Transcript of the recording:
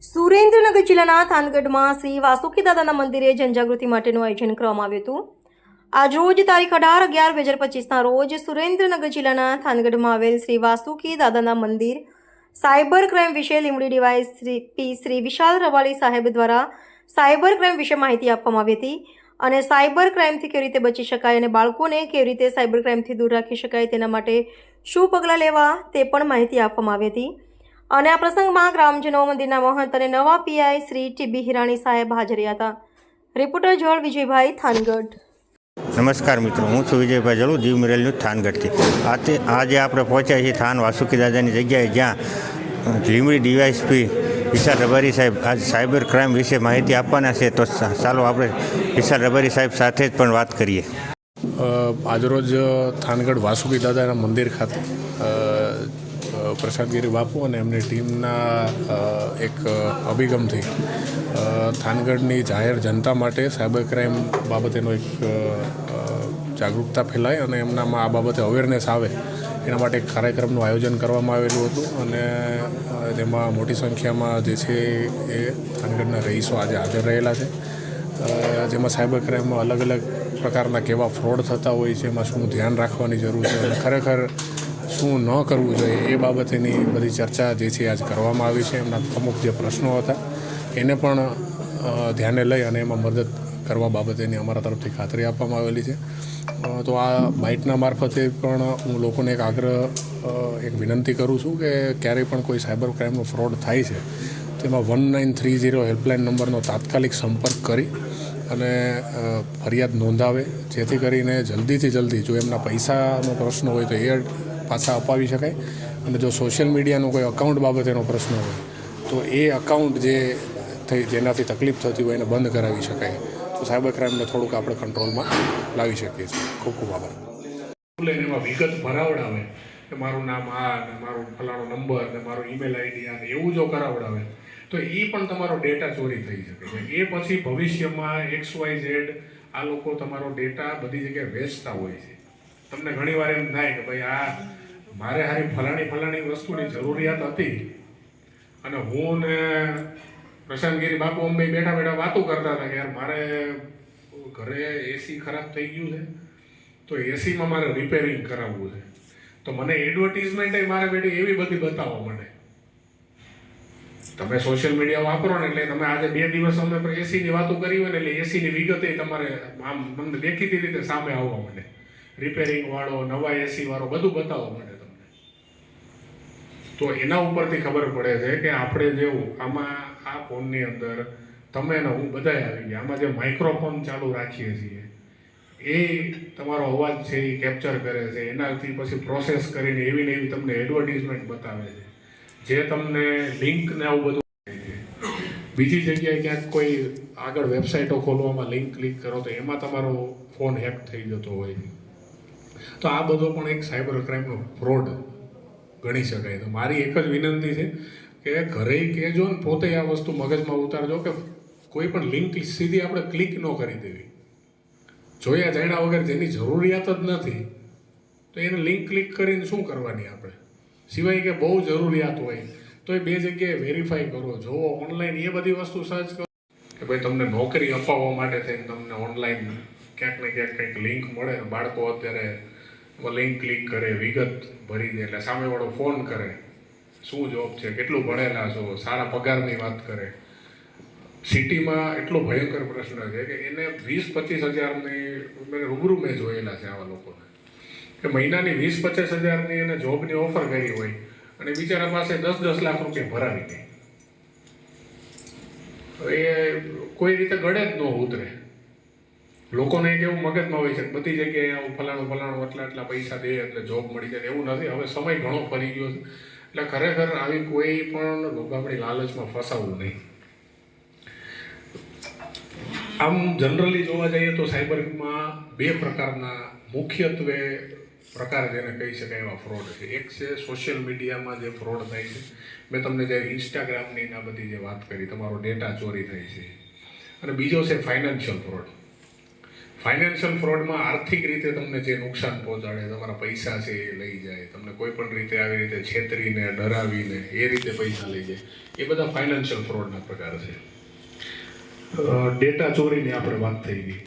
સુરેન્દ્રનગર જિલ્લાના થાનગઢમાં શ્રી વાસુકી દાદાના મંદિરે જનજાગૃતિ માટેનું આયોજન કરવામાં આવ્યું હતું। આજરોજ તારીખ 18/11/2025ના રોજ સુરેન્દ્રનગર જિલ્લાના થાનગઢમાં આવેલ શ્રી વાસુકી દાદાના મંદિર સાયબર ક્રાઇમ વિશે લીંબડી ડીવાયએસપી શ્રી વિશાલ રવાળી સાહેબ દ્વારા સાયબર ક્રાઇમ વિશે માહિતી આપવામાં આવી હતી અને સાયબર ક્રાઇમથી કેવી રીતે બચી શકાય અને બાળકોને કેવી રીતે સાયબર ક્રાઇમથી દૂર રાખી શકાય તેના માટે શું પગલાં લેવા તે પણ માહિતી આપવામાં આવી હતી। અને આ પ્રસંગમાં ગ્રામજનો, મંદિરના મહંત અને નવા પીઆઈ શ્રી ટીબી હિરાણી સાહેબ હાજર રહ્યા હતા। રિપોર્ટર જળ વિજયભાઈ, થાનગઢ। નમસ્કાર મિત્રો, હું છું વિજયભાઈ જળુ, દીવ મિરેલ ન્યૂઝ થાનગઢથી। આજે આપણે પહોંચ્યા છીએ થાન વાસુકી દાદાની જગ્યાએ, જ્યાં લીંબડી ડીવાયએસપી વિશાલ રબારી સાહેબ આજ સાયબર ક્રાઇમ વિશે માહિતી આપવાના છે। તો ચાલો આપણે વિશાલ રબારી સાહેબ સાથે જ પણ વાત કરીએ। આજરોજ થાનગઢ વાસુકી દાદાના મંદિર ખાતે પ્રસાદગીરી બાપુ અને એમની ટીમના એક અભિગમથી થાનગઢની જાહેર જનતા માટે સાયબર ક્રાઇમ બાબતેનો એક જાગૃતતા ફેલાય અને એમનામાં આ બાબતે અવેરનેસ આવે એના માટે એક કાર્યક્રમનું આયોજન કરવામાં આવેલું હતું અને તેમાં મોટી સંખ્યામાં જે છે એ થાનગઢના રહીશો આજે હાજર રહેલા છે। જેમાં સાયબર ક્રાઇમમાં અલગ અલગ પ્રકારના કેવા ફ્રોડ થતા હોય છે, એમાં શું ધ્યાન રાખવાની જરૂર છે અને ખરેખર શું ન કરવું જોઈએ એ બાબતેની બધી ચર્ચા જે છે આજ કરવામાં આવી છે। એમના અમુક જે પ્રશ્નો હતા એને પણ ધ્યાને લઈ અને એમાં મદદ કરવા બાબતેની અમારા તરફથી ખાતરી આપવામાં આવેલી છે। તો આ બાઇટના મારફતે પણ હું લોકોને એક એક વિનંતી કરું છું કે ક્યારેય પણ કોઈ સાયબર ક્રાઇમનો ફ્રોડ થાય છે તેમાં 1930 હેલ્પલાઇન નંબરનો તાત્કાલિક સંપર્ક કરી અને ફરિયાદ નોંધાવે, જેથી કરીને જલ્દીથી જલ્દી જો એમના પૈસાનો પ્રશ્ન હોય તો એ પાછા અપાવી શકાય અને જો સોશિયલ મીડિયાનો કોઈ અકાઉન્ટ બાબતેનો પ્રશ્ન હોય તો એ અકાઉન્ટ જેનાથી તકલીફ થતી હોય એને બંધ કરાવી શકાય। તો સાયબર ક્રાઇમને થોડુંક આપણે કંટ્રોલમાં લાવી શકીએ છીએ। ખૂબ ખૂબ આભાર। એમાં વિગત ભરાવડાવે કે મારું નામ આ ને મારું ફલાણો નંબર ને મારો ઈમેલ આઈડી આ એવું જો કરાવડાવે તો એ પણ તમારો ડેટા ચોરી થઈ શકે છે। એ પછી ભવિષ્યમાં XYZ આ લોકો તમારો ડેટા બધી જગ્યાએ વેચતા હોય છે। તમને ઘણીવાર એમ થાય કે ભાઈ આ મારે હારી ફલાણી વસ્તુની જરૂરિયાત હતી અને હું ને પ્રશાંતગીરી બાપુ અમે બેઠા વાતો કરતા હતા કે યાર મારે ઘરે એસી ખરાબ થઈ ગયું છે તો એસીમાં મારે રિપેરિંગ કરાવવું છે, તો મને એડવર્ટિઝમેન્ટ મારે બેઠી એવી બધી બતાવવા માંડે। તમે સોશિયલ મીડિયા વાપરો ને એટલે તમે આજે 2 દિવસ અમે એસીની વાતો કરી હોય ને એટલે એસીની વિગતે તમારે આમ તમને દેખીતી રીતે સામે આવવા માંડે। રિપેરિંગ વાળો, નવા એસી વાળો બધું બતાવવા માંડે તમને। તો એના ઉપરથી ખબર પડે છે કે આપણે જેવું આમાં આ ફોનની અંદર તમે ને હું બધાય આવી ગયા, આમાં જે માઇક્રોફોન ચાલુ રાખીએ છીએ એ તમારો અવાજ છે એ કેપ્ચર કરે છે, એનાથી પછી પ્રોસેસ કરીને એવી ને એવી તમને એડવર્ટિઝમેન્ટ બતાવે છે, જે તમને લિંક ને આવું બધું બીજી જગ્યાએ ક્યાંક કોઈ આગળ વેબસાઇટો ખોલવામાં લિંક ક્લિક કરો તો એમાં તમારો ફોન હેક થઈ જતો હોય છે। તો આ બધો પણ એક સાયબર ક્રાઇમનો ફ્રોડ ગણી શકાય। તો મારી એક જ વિનંતી છે કે ઘરે કહેજો ને પોતે આ વસ્તુ મગજમાં ઉતારજો કે કોઈ પણ લિંક સીધી આપણે ક્લિક ન કરી દેવી। જોયા જાણ્યા વગર જેની જરૂરિયાત જ નથી તો એને લિંક ક્લિક કરીને શું કરવાની આપણે, સિવાય કે બહુ જરૂરિયાત હોય તો એ 2 જગ્યાએ વેરીફાઈ કરો, જોવો ઓનલાઈન એ બધી વસ્તુ સર્ચ કરો કે ભાઈ તમને નોકરી અપાવવા માટે થઈને તમને ઓનલાઈન ક્યાંક ને ક્યાંક કંઈક લિંક મળે। બાળકો અત્યારે લિંક ક્લિક કરે, વિગત ભરી દે એટલે સામેવાળો ફોન કરે, શું જોબ છે, કેટલું ભણેલા છો, સારા પગારની વાત કરે। સિટીમાં એટલો ભયંકર પ્રશ્ન છે કે એને 20-25 હજારની રૂબરૂ મેં જોયેલા છે આવા લોકોને કે મહિનાની 20-25 હજારની એને જોબની ઓફર કરી હોય અને બિચારા પાસે 10-10 લાખ રૂપિયા ભરાવી દે, એ કોઈ રીતે ગળે જ ન ઉતરે। લોકોને એક એવું મગજમાં હોય છે કે બધી જગ્યાએ આવું ફલાણું એટલા પૈસા દે એટલે જોબ મળી જાય, એવું નથી। હવે સમય ઘણો ફરી ગયો છે એટલે ખરેખર આવી કોઈ પણ લોભામણી લાલચમાં ફસાવવું નહીં। આમ જનરલી જોવા જઈએ તો સાયબરમાં 2 પ્રકારના મુખ્યત્વે પ્રકાર જેને કહી શકાય એવા ફ્રોડ છે। એક છે સોશિયલ મીડિયામાં જે ફ્રોડ થાય છે, મેં તમને જે ઇન્સ્ટાગ્રામની આ બધી જે વાત કરી, તમારો ડેટા ચોરી થાય છે, અને બીજો છે ફાઇનાન્શિયલ ફ્રોડ। ફાઇનાન્શિયલ ફ્રોડમાં આર્થિક રીતે તમને જે નુકસાન પહોંચાડે, તમારા પૈસા છે એ લઈ જાય, તમને કોઈ પણ રીતે આવી રીતે છેતરીને ડરાવીને એ રીતે પૈસા લઈ જાય, એ બધા ફાઇનાન્શિયલ ફ્રોડના પ્રકાર છે. ડેટા ચોરીની આપણે વાત થઈ ગઈ.